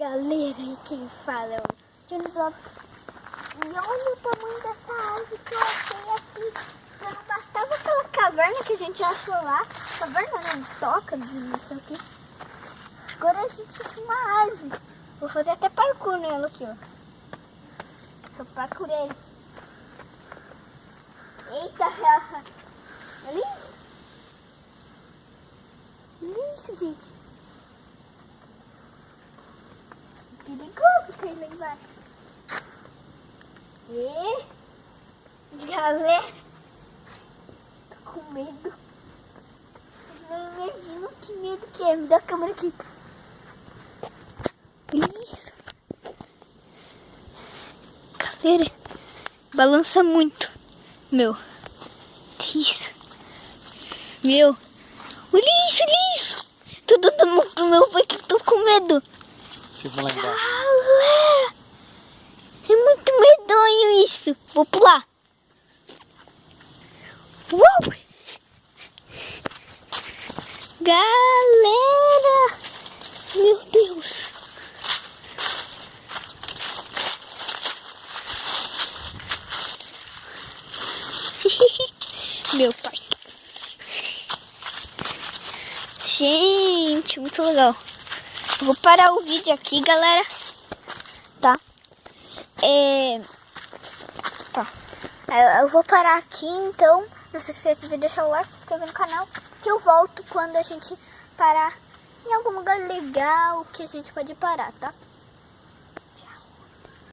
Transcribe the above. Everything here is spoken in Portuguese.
galera, e quem fala é o Johnny Vlog. E olha o tamanho dessa árvore que eu achei aqui. Já não bastava aquela caverna que a gente achou lá. Caverna não, toca de não sei o que. Agora a gente tem uma árvore. Vou fazer até parkour nela aqui, ó. Eu parkourei. Eita, olha isso. Olha isso, gente. Perigoso cair lá embaixo. E galera, tô com medo. Vocês não imaginam que medo que é. Me dá a câmera aqui. Isso. Galera, balança muito. Meu. Isso. Meu. Olha isso. Tô dando pro meu pai que eu tô com medo. Tipo lá embaixo. Galera, é muito medonho isso. Vou pular. Uou! Galera, meu Deus. Meu pai. Gente, muito legal. Vou parar o vídeo aqui, galera. Tá? Tá. Eu vou parar aqui, então. Não se esqueça de deixar o like, se inscrever no canal. Que eu volto quando a gente parar em algum lugar legal que a gente pode parar, tá?